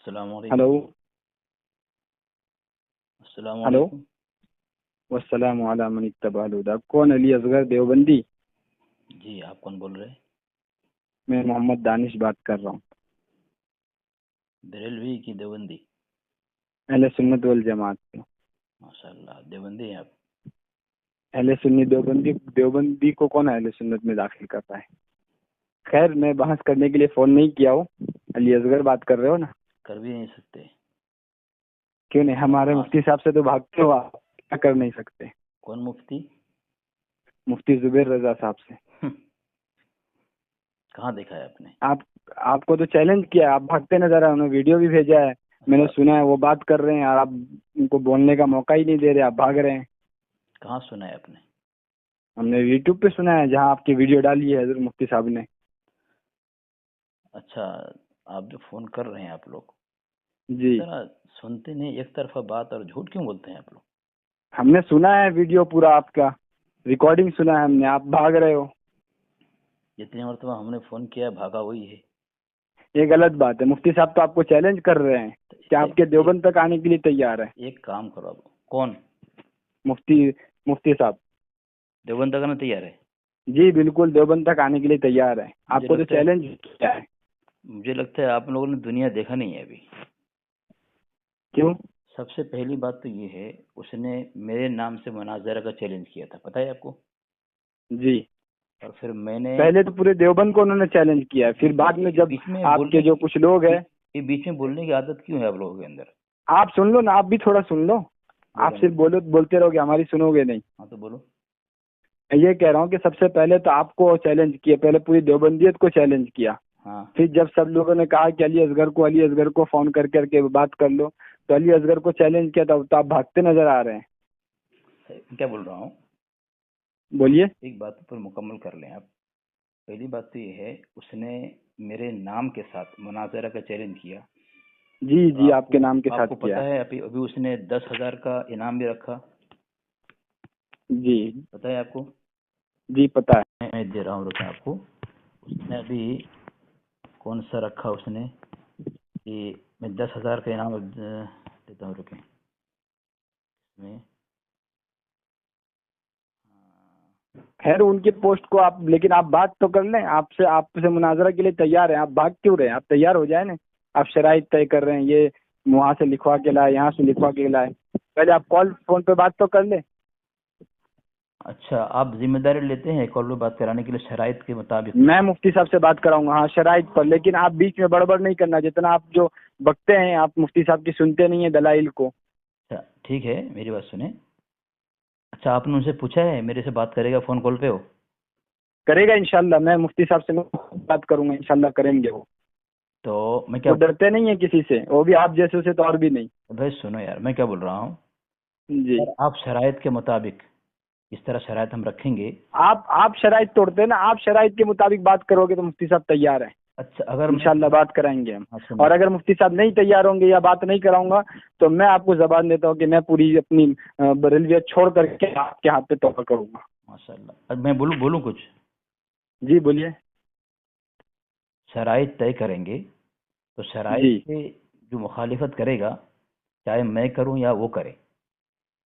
अस्सलाम हेलो। वालेकुम। अस्सलाम हेलो। वालेकुम। वस्सलाम अला मन इत्तबअल हुदा। कौन? अली असगर देवबंदी? जी, आप कौन बोल रहे हैं? मैं मोहम्मद दानिश बात कर रहा हूँ। बरेलवी की देवबंदी? अहले सुन्नत वल जमात से। माशाल्लाह, देवबंदी हैं आप? अहले सुन्नी देवबंदी। देवबंदी को कौन अहले सुन्नत में दाखिल करता है? खैर, मैं बहस करने के लिए फ़ोन नहीं किया हूँ। अली असगर बात कर रहे हो ना? कर भी नहीं सकते। क्यों नहीं? हमारे हाँ। मुफ्ती साहब से तो भागते हो आप। क्या कर नहीं सकते? कौन मुफ्ती? मुफ्ती जुबैर रजा साहब से। कहाँ देखा है आपने? आप आपको तो चैलेंज किया, आप भागते नजर आए। उन्होंने वीडियो भी भेजा है, मैंने अच्छा, सुना है। वो बात कर रहे हैं और आप उनको बोलने का मौका ही नहीं दे रहे, आप भाग रहे हैं। कहाँ सुना है आपने? हमने यूट्यूब पे सुना है, जहाँ आपकी वीडियो डाली है हजरत मुफ्ती साहब ने। अच्छा, आप जो फोन कर रहे हैं आप लोग जी, जरा सुनते नहीं, एक तरफा बात और झूठ क्यों बोलते हैं आप लोग? हमने सुना है वीडियो पूरा आपका, रिकॉर्डिंग सुना है हमने। आप भाग रहे हो, जितनी मरतबा हमने फोन किया भागा वही है। ये गलत बात है। मुफ्ती साहब तो आपको चैलेंज कर रहे हैं तो कि इससे आपके देवबंद तक आने के लिए तैयार है। एक काम करो, आप कौन? मुफ्ती मुफ्ती साहब। देवबंद करना तैयार है? जी बिल्कुल, देवबंद तक आने के लिए तैयार है। मुझे आपको तो लगता है चैलेंज किया है। मुझे लगता है आप लोगों ने दुनिया देखा नहीं है अभी। क्यों? सबसे पहली बात तो ये है, उसने मेरे नाम से मुनाज़रा का चैलेंज किया था, पता है आपको? जी, और फिर मैंने पहले तो पूरे देवबंद को उन्होंने चैलेंज किया है, फिर बाद में ये जब बीच में आपके बोलने जो की कुछ लोग हैं। ये बीच में बोलने की आदत क्यों है आप लोगों के अंदर? आप सुन लो ना, आप भी थोड़ा सुन लो। आप बोलो सिर्फ बोलो। बोलो, बोलते रहोगे, हमारी सुनोगे नहीं। हाँ तो बोलो। मैं ये कह रहा हूँ कि सबसे पहले तो आपको चैलेंज किया, पहले पूरी देवबंदियत को चैलेंज किया। हाँ, फिर जब सब लोगों ने कहा कि अली असगर को फोन कर करके बात कर लो, तो अली असगर को चैलेंज किया था। तो आप भागते नजर आ रहे हैं। मैं क्या बोल रहा हूँ, बोलिए। एक बात पर मुकम्मल कर लें आप। पहली बात तो ये है, उसने मेरे नाम के साथ मुनाज़रा का चैलेंज किया। जी तो जी, आपके आपको नाम के साथ आपको किया पता है। है, अभी अभी उसने 10,000 का इनाम भी रखा। जी पता है आपको? जी, पता है। मैं दे रहा हूँ, रुपये आपको। उसने अभी कौन सा रखा उसने कि मैं 10,000 का इनाम देता हूँ, रुके में। खैर, उनकी पोस्ट को आप, लेकिन आप बात तो कर लें। आपसे मुनाजरा के लिए तैयार हैं। आप भाग क्यों रहे हैं? आप तैयार हो जाए ना। आप शराइत तय कर रहे हैं, ये वहाँ से लिखवा के लाए, यहाँ से लिखवा के लाए। पहले आप कॉल फोन पे बात तो कर ले। अच्छा, आप जिम्मेदारी लेते हैं कॉल पे बात कराने के लिए शराइत के मुताबिक? मैं मुफ्ती साहब से बात कराऊंगा, हाँ, शराइत पर। लेकिन आप बीच में बड़बड़ नहीं करना। जितना आप जो बकते हैं, आप मुफ्ती साहब की सुनते नहीं है दलाइल को। अच्छा ठीक है, मेरी बात सुने। अच्छा, आपने उनसे पूछा है मेरे से बात करेगा फ़ोन कॉल पे हो? करेगा इंशाल्लाह। मैं मुफ्ती साहब से बात करूंगा, इंशाल्लाह करेंगे वो। तो मैं वो क्या, डरते नहीं है किसी से, वो भी आप जैसे से तो और भी नहीं। भाई सुनो यार, मैं क्या बोल रहा हूँ। जी। और आप शराइत के मुताबिक, इस तरह शराइत हम रखेंगे। आप शराइत तोड़ते हैं ना। आप शराइत के मुताबिक बात करोगे तो मुफ्ती साहब तैयार है। अच्छा, अगर मैं, इंशाल्लाह बात कराएंगे हम। हाँ सुनो। और अगर मुफ्ती साहब नहीं तैयार होंगे या बात नहीं कराऊंगा, तो मैं आपको जबान देता हूँ कि मैं पूरी अपनी बरेलवियत छोड़ करके आपके हाथ पे तौबा करूंगा। माशाल्लाह, अब मैं बोलूँ बोलूँ कुछ? जी बोलिए। शराइत तय करेंगे, तो शराइत जी से जो मुखालिफत करेगा, चाहे मैं करूँ या वो करे,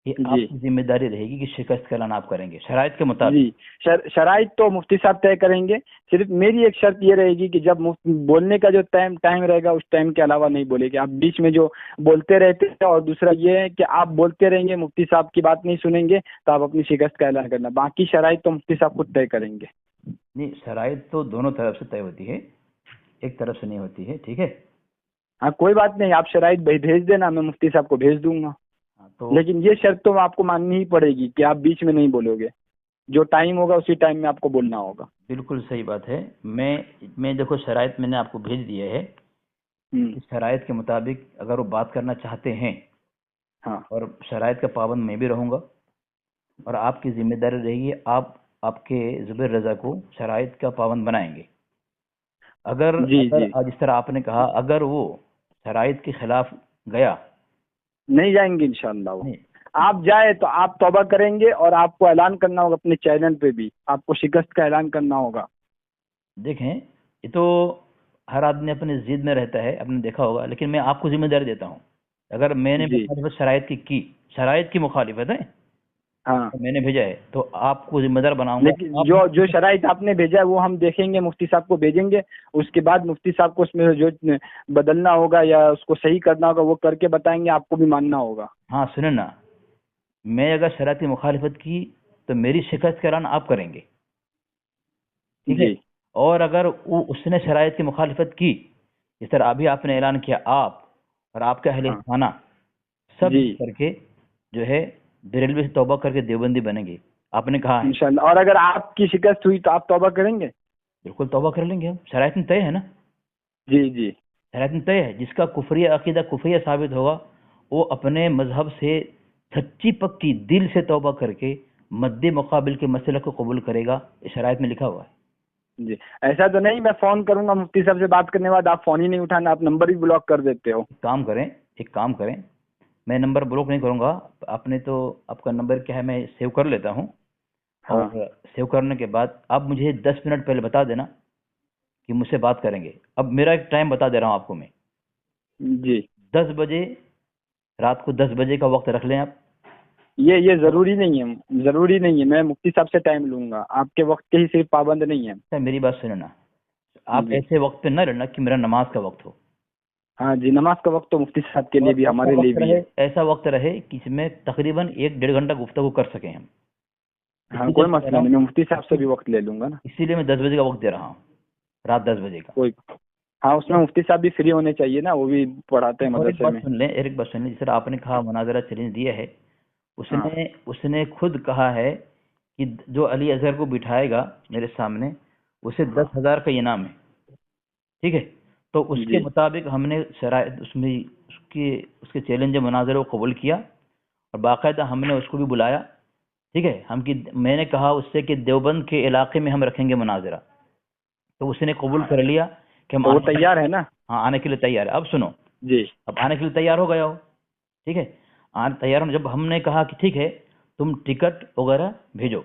ये जी आपकी जिम्मेदारी रहेगी कि शिकस्त का ऐलान आप करेंगे शराइत के जी। मुताबिक। शराइत तो मुफ्ती साहब तय करेंगे। सिर्फ मेरी एक शर्त ये रहेगी कि जब बोलने का जो टाइम टाइम रहेगा, उस टाइम के अलावा नहीं बोलेंगे। आप बीच में जो बोलते रहते हैं। और दूसरा ये है कि आप बोलते रहेंगे, मुफ्ती साहब की बात नहीं सुनेंगे, तो आप अपनी शिकस्त का ऐलान करना। बाकी शराइत तो मुफ्ती साहब खुद तय करेंगे। नहीं, शराइत तो दोनों तरफ से तय होती है, एक तरफ से नहीं होती है, ठीक है? हाँ, कोई बात नहीं। आप शराइत भेज देना, मैं मुफ्ती साहब को भेज दूंगा। हाँ तो लेकिन ये शर्त तो आपको माननी ही पड़ेगी कि आप बीच में नहीं बोलोगे। जो टाइम होगा उसी टाइम में आपको बोलना होगा। बिल्कुल सही बात है। मैं देखो, शराइत मैंने आपको भेज दिया है। हम्म। इस शराइत के मुताबिक अगर वो बात करना चाहते हैं, हाँ और शराइत का पाबंद मैं भी रहूँगा, और आपकी जिम्मेदारी रहेगी, आप आपके जुबैर रज़ा को शराइत का पाबंद बनाएंगे। अगर जी अगर जी। आज जिस तरह आपने कहा, अगर वो शराइत के खिलाफ गया, नहीं जाएंगे इंशाल्लाह वो। नहीं, आप जाए तो आप तौबा करेंगे, और आपको ऐलान करना होगा अपने चैनल पे भी, आपको शिकस्त का ऐलान करना होगा। देखें, ये तो हर आदमी अपनी जिद में रहता है, आपने देखा होगा, लेकिन मैं आपको जिम्मेदारी देता हूँ, अगर मैंने जी मुखालिफत शराइत की शराइत की मुखालिफत है हाँ। तो मैंने भेजा है, तो आपको जिम्मेदार बनाऊंगा। लेकिन आप जो जो शराइत आपने भेजा है वो हम देखेंगे, मुफ्ती साहब को भेजेंगे, उसके बाद मुफ्ती साहब को उसमें जो बदलना होगा या उसको सही करना होगा वो करके बताएंगे, आपको भी मानना होगा। हाँ सुने ना, मैं अगर शराइत की मुखालिफत की तो मेरी शिकायत का ऐलान आप करेंगे, ठीक है। जी और अगर उसने शराइत की मुखालिफत की, जिस तरह अभी आपने ऐलान किया, आप और आपके अहले हाँ खाना सब जी मिल करके जो है बरेलवी से तौबा करके देवबंदी बनेंगे, आपने कहा है। इंशाल्लाह। और अगर आपकी शिकस्त हुई तो आप तौबा करेंगे? बिल्कुल तौबा कर लेंगे हम, शराइत में तय है ना, जी जी शराइत में तय है। जिसका कुफरिया अकीदा कुफरिया साबित होगा वो अपने मजहब से सच्ची पक्की दिल से तौबा करके मद्दे मुकाबिल के मसले को कबूल करेगा, इस शराइत में लिखा हुआ है। जी। ऐसा तो नहीं मैं फोन करूंगा मुफ्ती साहब से बात करने के बाद आप फोन ही नहीं उठाना, आप नंबर ही ब्लॉक कर देते हो। काम करें, एक काम करें, मैं नंबर ब्लॉक नहीं करूंगा, आपने तो आपका नंबर क्या है मैं सेव कर लेता हूँ, और हाँ सेव करने के बाद आप मुझे 10 मिनट पहले बता देना कि मुझसे बात करेंगे। अब मेरा एक टाइम बता दे रहा हूँ आपको मैं, जी। 10 बजे, रात को 10 बजे का वक्त रख लें आप। ये जरूरी नहीं है, जरूरी नहीं है, मैं मुफ्ती साहब से टाइम लूंगा, आपके वक्त के ही सिर्फ पाबंद नहीं है। अच्छा, मेरी बात सुनो ना, आप जी ऐसे वक्त पे न रहना कि मेरा नमाज का वक्त हो। हाँ जी, नमाज का वक्त तो मुफ्ती साहब के लिए और भी हमारे लिए भी है। ऐसा वक्त रहे कि इसमें तकरीबन 1 डेढ़ घंटा गुफ्तगू कर सकें हम। हाँ इसीलिए कोई मैं कह रहा मसला हूँ, नहीं, मैं मुफ्ती साहब से भी वक्त ले लूंगा ना। इसीलिए मैं 10 बजे का वक्त दे रहा हूँ, रात 10 बजे का। कोई, हाँ उसमें मुफ्ती साहब भी फ्री होने चाहिए ना, वो भी पढ़ाते हैं और एक मदरसे बात में। सुन लें, एक बात सुन लें, जिस तरह आपने कहा मुनाजरा चैलेंज दिया है, हाँ उसने उसने खुद कहा है कि जो अली अजहर को बिठाएगा मेरे सामने उसे हाँ 10,000 का इनाम है, ठीक है। तो उसके जी मुताबिक हमने शराइत उसमें उसके उसके चैलेंज मुनाजरे को कबूल किया, और बाकायदा हमने उसको भी बुलाया, ठीक है। मैंने कहा उससे कि देवबंद के इलाके में हम रखेंगे मुनाजरा, तो उसने कबूल हाँ। कर लिया कि हम तो वो आने के लिए, तैयार है ना? हाँ आने के लिए तैयार है। अब सुनो, जी अब आने के लिए तैयार हो गया हो, ठीक है। आने तैयार हो, जब हमने कहा कि ठीक है तुम टिकट वगैरह भेजो,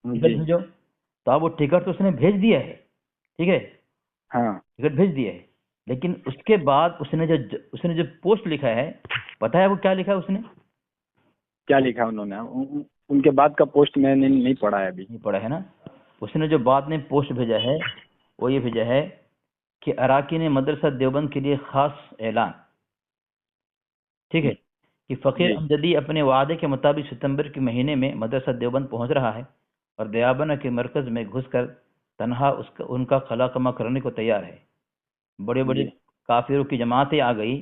टिकट जी भेजो, तो अब वो टिकट तो उसने भेज दिया है, ठीक है, हाँ। टिकट भेज दिया है। लेकिन उसके बाद उसने जो पोस्ट लिखा है, पता है वो क्या लिखा है उसने? क्या लिखा है उन्होंने? उनके बाद का पोस्ट मैंने नहीं पढ़ा है अभी। नहीं पढ़ा है ना। उसने जो बाद में पोस्ट भेजा है वो ये भेजा है कि अराकीन मदरसा देवबंद के लिए खास ऐलान, ठीक है, कि फ़कीर जी अमजदी अपने वादे के मुताबिक सितंबर के महीने में मदरसा देवबंद पहुंच रहा है और दयाबना के मरकज़ में घुसकर तनहा उनका खला कमा करने को तैयार है। बड़े बड़े जी काफिरों की जमातें आ गई,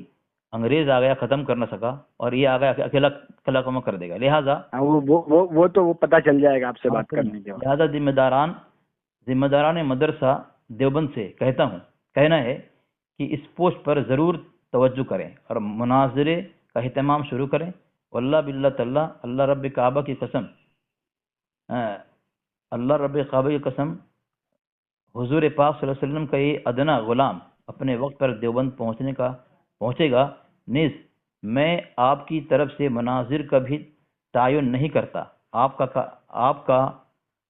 अंग्रेज आ गया, ख़त्म कर न सका, और ये आ गया अकेला खला कमा कर देगा। लिहाजा हाँ, वो तो वो पता चल जाएगा आपसे हाँ बात सुनो, करने के बाद। लिहाजा जिम्मेदारान मदरसा देवबंद से कहना है कि इस पोस्ट पर ज़रूर तवज्जो करें और मुनाजरे का अहतमाम शुरू करें। वल्लाह बिल्ला तल्ला, अल्लाह रब काबा की कसम, अल्लाह रब काबा की कसम, हुजूर पाक सल्लल्लाहु अलैहि वसल्लम का ये अदना गुलाम अपने वक्त पर देवबंद पहुंचेगा। निस मैं आपकी तरफ से मनाजिर का भी तयन नहीं करता। आपका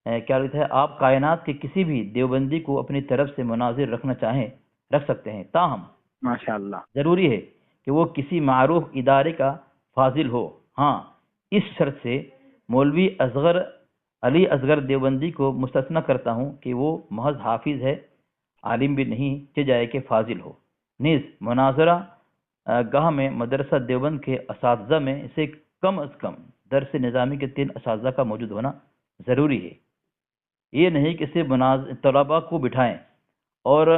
क्या लिखा है, आप कायनात के किसी भी देवबंदी को अपनी तरफ से मनाजिर रखना चाहें रख सकते हैं, ताहम माशाअल्लाह। ज़रूरी है कि वो किसी मारूफ इदारे का फाजिल हो। हाँ, इस शर्त से मौलवी अली असगर देवबंदी को मुस्तस्ना करता हूँ कि वो महज हाफिज है, आलिम भी नहीं कि जाए कि फाजिल हो। नीज़ मुनाजरा गाह में मदरसा देवबंद के असातिज़ा में से कम अज़ कम दरस निज़ामी के 3 असातिज़ा का मौजूद होना ज़रूरी है। ये नहीं कि सिर्फ तलबा को बिठाएं और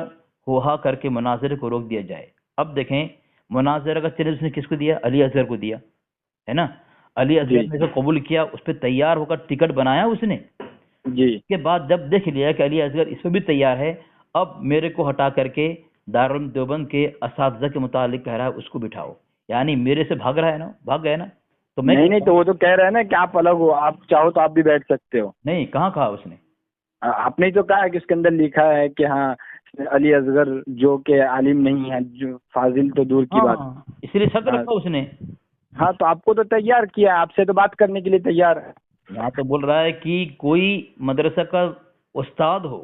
होहा करके मुनाजरे को रोक दिया जाए। अब देखें, मुनाजरा का चैलेंज उसने किसको दिया? अली असगर को दिया, है ना। अली असगर जी ने जो कबूल किया, उस पर तैयार होकर टिकट बनाया उसने। जी के बाद जब देख लिया कि अली असगर इस पर भी तैयार है, अब मेरे को हटा करके दारुल देवबंद के असातिज़ा के मुतालिक कह रहा है उसको बिठाओ, यानी मेरे से भाग रहा है ना, भाग गया ना। तो मैं नहीं नहीं, कहता तो हूँ, वो तो कह रहे हैं ना कि आप अलग हो, आप चाहो तो आप भी बैठ सकते हो। नहीं, कहाँ कहा उसने? आपने ही तो कहा है कि उसके अंदर लिखा है कि हाँ अली असगर जो के आलिम नहीं है, जो फाजिल तो दूर की बात। हाँ, इसलिए शक हाँ रखा उसने। हाँ, तो आपको तो तैयार किया है, आपसे तो बात करने के लिए तैयार है। यहाँ तो बोल रहा है कि कोई मदरसा का उस्ताद हो,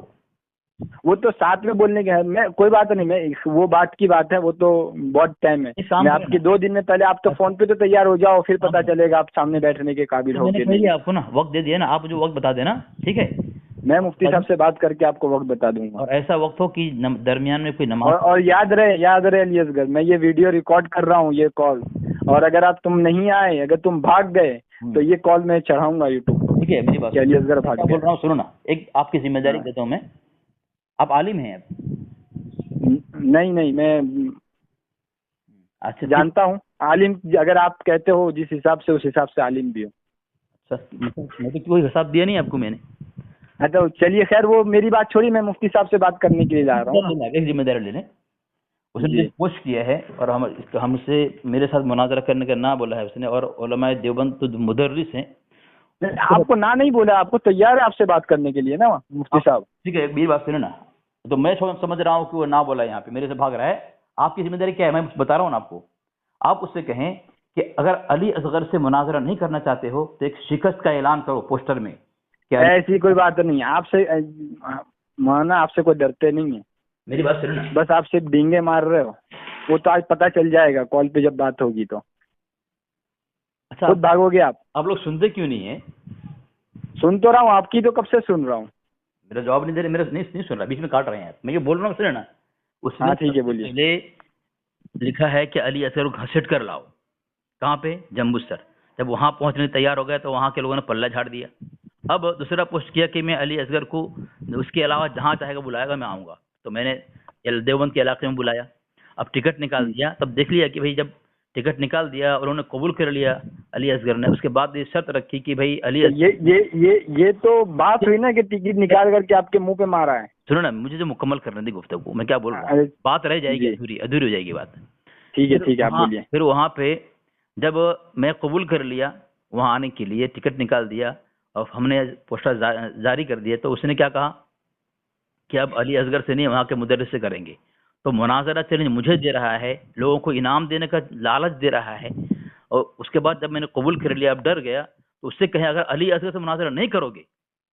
वो तो साथ में बोलने के है, मैं कोई बात नहीं, मैं वो बात की बात है, वो तो बहुत टाइम है। एक काम मैं करो आपकी ना, 2 दिन में पहले आप तो फोन पे तो तैयार हो जाओ, फिर पता हाँ, चलेगा आप सामने बैठने के काबिल तो हो मैंने कि कह नहीं। दिया आपको ना, वक्त दे दिया ना, आप जो वक्त बता देना, ठीक है। मैं मुफ्ती साहब से बात करके आपको वक्त बता दूंगा। और ऐसा वक्त हो कि दरमियान में कोई नमाज। और याद रहे अली असगर, मैं ये वीडियो रिकॉर्ड कर रहा हूँ, ये कॉल, और अगर तुम नहीं आए, अगर तुम भाग गए तो ये कॉल मैं चढ़ाऊंगा यूट्यूब पर ठीक है, मेरी बात कि अली असगर मैं भाग क्या बोल गया। रहा हूँ सुनो ना, एक आपकी जिम्मेदारी हाँ। देता हूँ मैं। आप आलिम हैं अब? नहीं नहीं, मैं अच्छा ठीक। जानता हूँ आलिम, अगर आप कहते हो जिस हिसाब से, उस हिसाब से आलिम भी हो। मतलब मैं तो कोई हिसाब दिया नहीं आपको मैंने। हाँ तो चलिए खैर, वो मेरी बात छोड़ी, मैं मुफ्ती साहब से बात करने के लिए जा रहा हूँ ना। एक जिम्मेदारी लेने, उसने मुझे जी। पोस्ट किया है और हमसे मेरे साथ मुनाजरा करने का ना बोला है उसने, और उलमाए देवबंद तो मुदर्रिस हैं। आपको ना नहीं बोला, आपको तैयार है आपसे बात करने के लिए ना मुफ्ती साहब। ठीक है, मेरी बात सुनो ना। तो मैं समझ रहा हूँ कि वो ना बोला, यहाँ पे मेरे से भाग रहा है। आपकी जिम्मेदारी क्या है, मैं बता रहा हूँ ना आपको। आप उससे कहें कि अगर अली असगर से मुनाजरा नहीं करना चाहते हो तो एक शिकस्त का ऐलान करो पोस्टर में कि ऐसी कोई बात नहीं है आपसे, माना आपसे कोई डरते नहीं है, मेरी बात सुनो ना। बस आप सिर्फ डींगे मार रहे हो। वो तो आज पता चल जाएगा कॉल पे जब बात होगी तो। अच्छा, खुद भागोगे आप। आप लोग सुनते क्यों नहीं है? सुन तो रहा हूँ, आपकी तो कब से सुन रहा हूँ। मेरा जवाब नहीं दे रहे, मेरा नहीं सुन रहा, बीच में काट रहे हैं आप। मैं ये बोल रहा हूँ, सुने ना। उसने हाँ ठीक है, सबसे बोलिए। पहले लिखा है कि अली असगर को घसीट कर लाओ। कहाँ पे? जम्बूसर। जब वहां पहुंचने तैयार हो गया तो वहां के लोगों ने पल्ला झाड़ दिया। अब दूसरा पोस्ट किया कि मैं अली असगर को उसके अलावा जहां चाहेगा बुलाएगा, मैं आऊंगा। तो मैंने देवबंद के इलाके में बुलाया। अब टिकट निकाल हम्म। दिया, तब देख लिया कि भाई, जब टिकट निकाल दिया और उन्होंने कबूल कर लिया अली असगर ने, उसके बाद ये शर्त रखी कि भाई अली तो असगर। ये तो बात हुई ना कि टिकट निकाल करके आपके मुंह पे मारा है। सुनो ना, मुझे जो मुकम्मल करने दी गुफ्तगू, मैं क्या बोल रहा हूँ। अरे बात रह जाएगी, जी, अधूरी अधूरी हो जाएगी बात। ठीक है, आप बोलिए। फिर वहां पे जब मैं कबूल कर लिया वहां आने के लिए, टिकट निकाल दिया और हमने पोस्टर जारी कर दिया, तो उसने क्या कहा कि अब अली असगर से नहीं, वहां के मुदर्रिस से करेंगे। तो मुनाजरा चैलेंज मुझे दे रहा है, लोगों को इनाम देने का लालच दे रहा है। और उसके बाद जब मैंने कबूल कर लिया, अब डर गया, तो उससे कहें अगर अली असगर से मुनाजरा नहीं करोगे,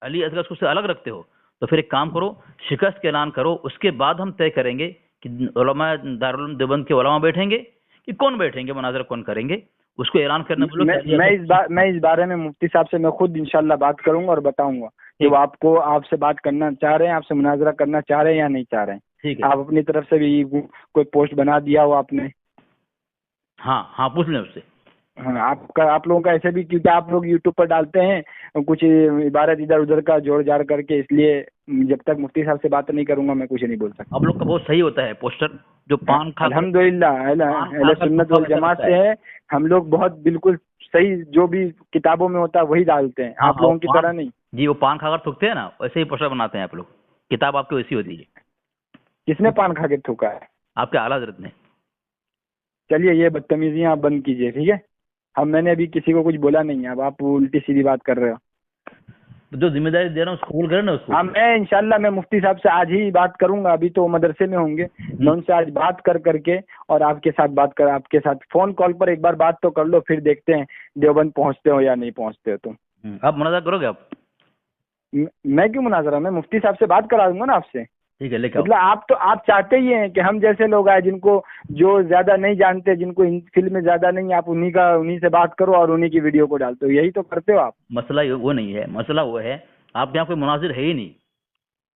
अली असगर को उससे अलग रखते हो, तो फिर एक काम करो, शिकस्त का ऐलान करो, उसके बाद हम तय करेंगे कि उलमा दारुल उलूम देवबंद के उलमा बैठेंगे कि कौन बैठेंगे, मुनाजरा कौन करेंगे। उसको ऐलान करने बोलो कि अली असगर। मैं इस बारे में मुफ्ती साहब से मैं खुद इंशाल्लाह बात करूंगा और बताऊंगा कि वो ठीक, आपसे बात करना चाह रहे हैं, आपसे मुनाजरा करना चाह रहे हैं या नहीं चाह रहे हैं। ठीक है। आप अपनी तरफ से भी कोई पोस्ट बना दिया हो आपने। हाँ हाँ, पूछ लें उससे। हाँ, आप लोगों का ऐसे भी, क्योंकि आप लोग यूट्यूब पर डालते हैं कुछ इबारत इधर उधर का जोड़ जाड़ करके, इसलिए जब तक मुफ्ती साहब से बात नहीं करूंगा मैं कुछ नहीं बोल सकता। आप लोग का बहुत सही होता है पोस्टर, जो पान खाकर, अल्हम्दुलिल्लाह पान अहले खाकर सुन्नत थूका वल वैसा जमात लगता से है। है। हम लोग बहुत बिल्कुल सही, जो भी किताबों में होता है वही डालते हैं, हाँ आप हाँ, वो लोगों की पान, तरह नहीं। जी वो पान खाकर थूकते हैं ना, वैसे ही पोस्टर बनाते हैं आप लोग। किताब आपकी वैसी होती है। किसने पान खा के थूका है। आपके आला हजरत ने। चलिए ये बदतमीजियां आप बंद कीजिए, ठीक है। अब मैंने अभी किसी को कुछ बोला नहीं है, अब आप उल्टी सीधी बात कर रहे हो। तो जो जिम्मेदारी दे रहा हूँ उसको कबूल करें ना उसको। हाँ, मैं इंशाल्लाह मैं मुफ्ती साहब से आज ही बात करूंगा, अभी तो वो मदरसे में होंगे। मैं उनसे आज बात कर करके और आपके साथ फोन कॉल पर एक बार बात तो कर लो, फिर देखते हैं देवबंद पहुंचते हो या नहीं पहुंचते हो तुम। आप मुनाजा करोगे आप? मैं क्यों मुनाजरा, मैं मुफ्ती साहब से बात करा दूंगा ना आपसे। ठीक है, लेके आओ। मतलब आप चाहते ही हैं कि हम जैसे लोग आए, जिनको जो ज्यादा नहीं जानते, जिनको इन फील्ड में ज्यादा नहीं, आप उन्हीं से बात करो और उन्हीं की वीडियो को डालते हो, यही तो करते हो आप। मसला वो नहीं है, मसला वो है आपके यहाँ कोई मुनाजिर है ही नहीं।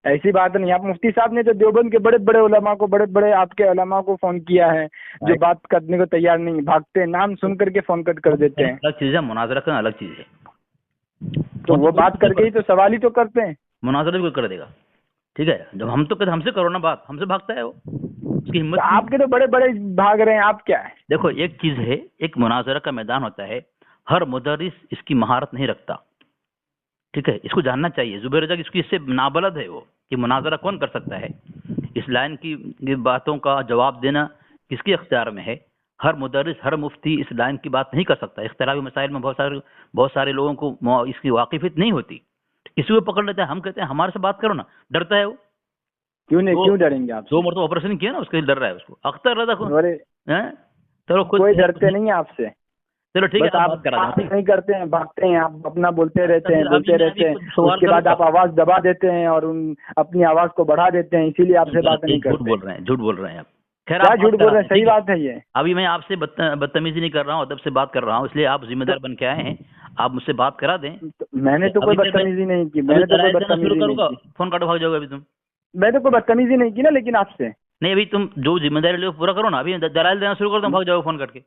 ऐसी बात नहीं, आप मुफ्ती साहब ने तो देवबंद के बड़े बड़े उलमा को, बड़े बड़े आपके उलमा को फोन किया है, जो बात करने को तैयार नहीं, भागते हैं, नाम सुन करके फोन कट कर देते हैं। अलग चीज है, मुनाजरा करना अलग चीज है। तो वो बात करके ही तो सवाल ही तो करते हैं। मुनाजरा भी कोई कर देगा, ठीक है। जब हम तो कहते हमसे करो ना बात, हमसे भागता है वो, उसकी हिम्मत तो नहीं है। आपके तो बड़े बड़े भाग रहे हैं, आप क्या है। देखो, एक चीज है, एक मुनाजरा का मैदान होता है, हर मुदर्रिस इसकी महारत नहीं रखता, ठीक है। इसको जानना चाहिए। जुबैर रज़ा इसकी इससे नाबलद है वो, कि मुनाजरा कौन कर सकता है। इस लाइन की बातों का जवाब देना किसके इख्तियार में है। हर मुदर्रिस, हर मुफ्ती इस लाइन की बात नहीं कर सकता। इख्तिलाफी मसाइल में बहुत सारे लोगों को इसकी वाकिफियत नहीं होती। किसी को पकड़ लेते हैं, हम कहते हैं हमारे से बात करो ना, डरता है वो। क्यों नहीं, तो क्यों डरेंगे दो आपसे। मरतबा ऑपरेशन किया ना, उसके लिए डर रहा है उसको। अख्तर रज़ा को अरे हैं, तो खुद कोई डरते नहीं है आपसे। चलो ठीक है, बस आप आप बात करा बात देना, ठीक नहीं करते हैं, भागते हैं, आप अपना बोलते है। रहते हैं, फिर बोलते अभी रहते हैं, कुछ सवाल उसके बाद करूंगा। आप आवाज दबा देते हैं और अपनी आवाज को बढ़ा देते हैं, इसीलिए आपसे बात नहीं झूठ करते। बोल रहे हैं, झूठ बोल रहे हैं आप। खैर क्या आप झूठ बात बोल करा रहे दें, हैं, सही ठीक है। बात है ये। अभी मैं आपसे बदतमीजी नहीं कर रहा हूँ, अदब से बात कर रहा हूँ, इसलिए आप जिम्मेदार बन के आए हैं, आप मुझसे बात करा दें। मैंने तो कोई अभी मैं बदतमीजी नहीं की, अभी मैंने तो कोई दलाइल देना शुरू बदतमीजी नहीं करूंगा, की, फोन काटो भाग जाओगे अभी तुम। मैंने कोई बदतमीजी नहीं की ना, लेकिन आपसे नहीं, अभी तुम जो जिम्मेदारी लो पूरा करो ना, अभी दलाइल देना शुरू कर दो, भाग जाओगे फोन करके।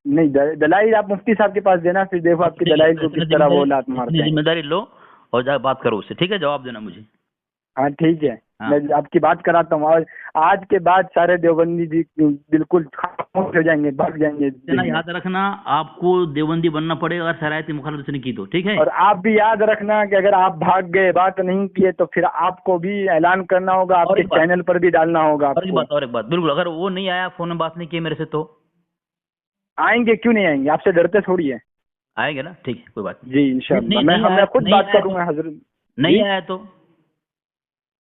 नहीं। दलाइल आप मुफ्ती साहब के पास देना, फिर देखो आपकी ठीक है, दलाइल तो को किस तरह वो लात इतनी मारते हैं। जिम्मेदारी लो और जाकर बात करो उससे, ठीक है, जवाब देना मुझे। हाँ ठीक है, हाँ। मैं आपकी बात कराता हूँ, और आज के बाद सारे देवबंदी जी बिल्कुल खामोश हो जाएंगे, भाग जाएंगे ना याद रखना, आपको देवबंदी बनना पड़ेगा अगर शरायती मुखालफत नहीं की तो, ठीक है। और आप भी याद रखना कि अगर आप भाग गए, बात नहीं किए, तो फिर आपको भी ऐलान करना होगा, और आपके एक बात- चैनल पर भी डालना होगा और एक आपको। बात, बिल्कुल, अगर वो नहीं आया, फोन में बात नहीं की मेरे से, तो आएंगे, क्यों नहीं आएंगे, आपसे डरते थोड़ी है। आएंगे ना, ठीक है, कोई बात नहीं। जी इंशाल्लाह, मैं आया- खुद नहीं बात आया करूंगा तो- हजरत। नहीं जी? आया तो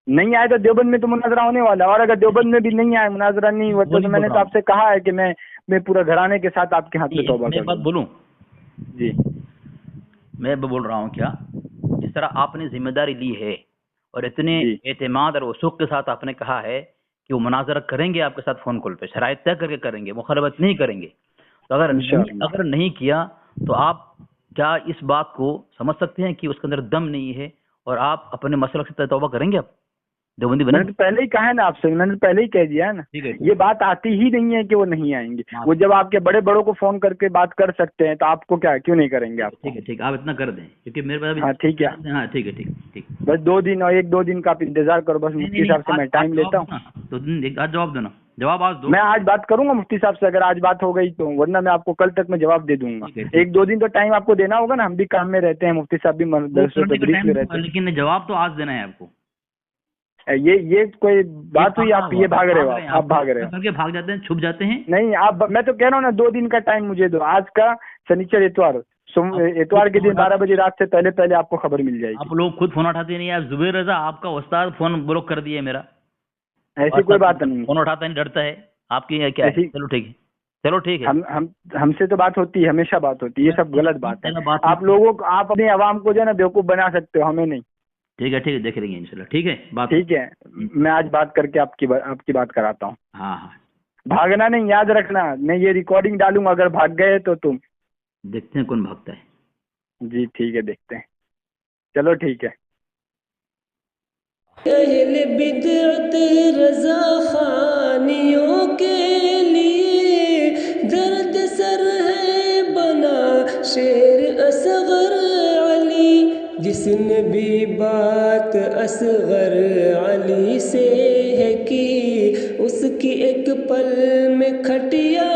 नहीं आए तो देवबंद में तो मुनाजरा होने वाला है, और अगर देवबंद में भी नहीं आए, मुनाजरा नहीं हुआ, वो तो नहीं मैंने बोल तो रहा हूँ। आपसे कहा है कि मैं पूरा घराने के साथ आपके हाथ में तौबा मैं कर एक बात लूंगा। बोलूं, जी मैं बोल रहा हूँ क्या, जिस तरह आपने जिम्मेदारी ली है और इतने जी एतमाद और वसूख के साथ आपने कहा है कि वो मुनाजरा करेंगे आपके साथ फोन कॉल पे, शराइत तय करके करेंगे, मुखालफत नहीं करेंगे, तो इंशाअल्लाह। अगर नहीं किया तो आप क्या इस बात को समझ सकते हैं कि उसके अंदर दम नहीं है और आप अपने मसलक से तौबा करेंगे, आप देवबंदी मैंने बनेंगे? तो पहले ही कहा है ना आपसे, मैंने तो पहले ही कह दिया है ना, ठीक है, ये बात आती ही नहीं है कि वो नहीं आएंगे। हाँ। वो जब आपके बड़े बड़ों को फोन करके बात कर सकते हैं, तो आपको क्या, क्यों नहीं करेंगे आप? ठीक है, ठीक है, आप इतना कर दें, क्योंकि मेरे पास हाँ ठीक है, हाँ ठीक है, ठीक ठीक। बस 2 दिन और 1-2 दिन का आप इंतजार करो, बस मुफ्ती साहब से मैं टाइम लेता हूँ। तो एक आज जवाब देना, जवाब आज दो। मैं आज बात करूंगा मुफ्ती साहब से, अगर आज बात हो गई तो, वरना मैं आपको कल तक मैं जवाब दे दूंगा। ठीक है, ठीक। 1-2 दिन तो टाइम आपको देना होगा ना, हम भी काम में रहते हैं, मुफ्ती साहब भी दरस व तदरीस में रहते हैं। लेकिन जवाब तो आज देना है आपको। ये कोई बात हुई? आप ये भाग रहे हो, आप भाग रहे हो। करके भाग जाते हैं, छुप जाते हैं। नहीं, आप, मैं तो कह रहा हूँ ना, 2 दिन का टाइम मुझे दो, आज का शनिचर इतवार, इतवार के दिन 12 बजे रात से पहले पहले आपको खबर मिल जाएगी। आप लोग खुद फोन उठाते नहीं है, जुबेर रजा आपका उस्ताद फोन ब्लॉक कर दिया मेरा, ऐसी कोई बात नहीं, फोन उठाता नहीं, डरता है आपकी क्या है? ऐसी- चलो ठीक है, चलो ठीक है। हमसे तो बात होती है, हमेशा बात होती है, ये सब गलत बात है। आप लोगों को, आप अपने आवाम को जो है ना बेवकूफ बना सकते हो, हमें नहीं। ठीक है, देख लेंगे इंशाल्लाह, ठीक है बात। ठीक है, मैं आज बात करके आपकी बात कराता हूँ। हाँ हाँ, भागना नहीं, याद रखना, मैं ये रिकॉर्डिंग डालूंगा, अगर भाग गए तो तुम। देखते हैं कौन भागता है। जी ठीक है, देखते हैं, चलो ठीक है। अहले बिदअत रज़ा खानियों के लिए दर्द सर है बना शेर असगर अली, जिसने भी बात असगर अली से है की, उसकी एक पल में खटिया